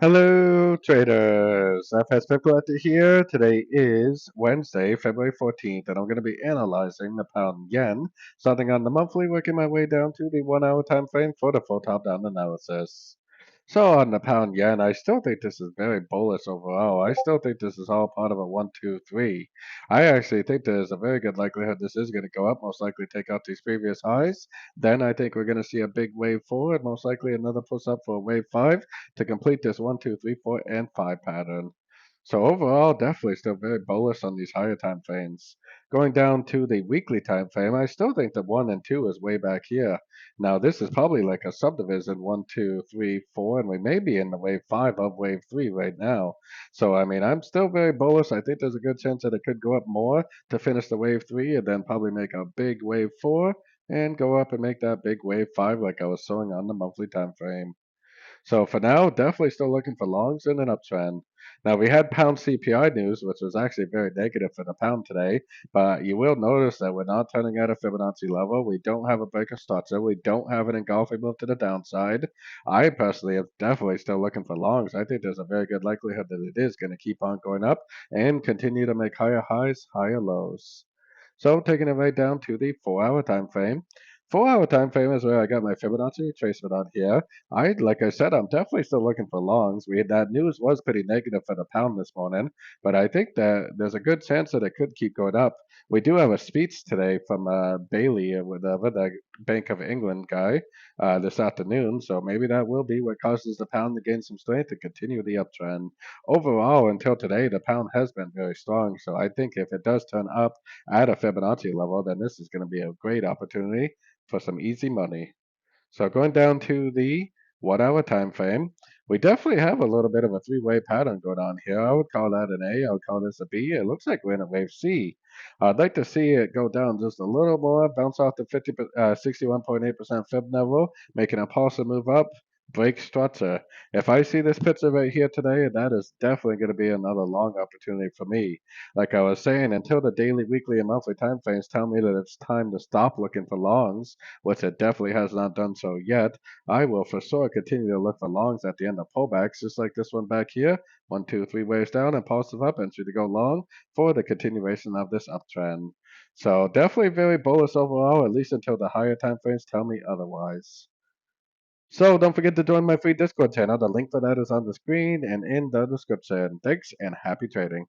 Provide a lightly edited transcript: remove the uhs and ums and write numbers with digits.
Hello, traders. FS Speculator here. Today is Wednesday, February 14th, and I'm going to be analyzing the pound yen, starting on the monthly, working my way down to the 1 hour time frame for the full top down analysis. So on the pound yen, I still think this is very bullish overall. I still think this is all part of a 1, 2, 3. I actually think there's a very good likelihood this is going to go up, most likely take out these previous highs. Then I think we're going to see a big wave forward, most likely another push up for a wave 5 to complete this 1, 2, 3, 4, and 5 pattern. So overall, definitely still very bullish on these higher time frames. Going down to the weekly time frame, I still think the 1 and 2 is way back here. Now this is probably like a subdivision 1, 2, 3, 4, and we may be in the wave 5 of wave 3 right now. So I mean, I'm still very bullish. I think there's a good chance that it could go up more to finish the wave 3 and then probably make a big wave 4 and go up and make that big wave 5 like I was showing on the monthly time frame. So for now, definitely still looking for longs in an uptrend. Now we had pound CPI news, which was actually very negative for the pound today, but you will notice that we're not turning at a Fibonacci level. We don't have a break of structure. We don't have an engulfing move to the downside. I personally am definitely still looking for longs. I think there's a very good likelihood that it is going to keep on going up and continue to make higher highs, higher lows. So taking it right down to the 4 hour time frame. 4 hour time frame is where I got my Fibonacci retracement on here. Like I said, I'm definitely still looking for longs. That news was pretty negative for the pound this morning, but I think that there's a good chance that it could keep going up. We do have a speech today from Bailey with the Bank of England guy this afternoon, so maybe that will be what causes the pound to gain some strength and continue the uptrend. Overall, until today, the pound has been very strong, so I think if it does turn up at a Fibonacci level, then this is going to be a great opportunity for some easy money. So going down to the 1 hour time frame, we definitely have a little bit of a three-way pattern going on here. I would call that an A. I would call this a B. It looks like we're in a wave C. I'd like to see it go down just a little more, bounce off the 61.8% fib level, making a pulse move up, break structure. If I see this picture right here today, that is definitely going to be another long opportunity for me. Like I was saying, until the daily, weekly, and monthly time frames tell me that it's time to stop looking for longs, which it definitely has not done so yet, I will for sure continue to look for longs at the end of pullbacks, just like this one back here. 1, 2, 3 waves down and positive up entry to go long for the continuation of this uptrend. So definitely very bullish overall, at least until the higher time frames tell me otherwise. So don't forget to join my free Discord channel. The link for that is on the screen and in the description. Thanks and happy trading.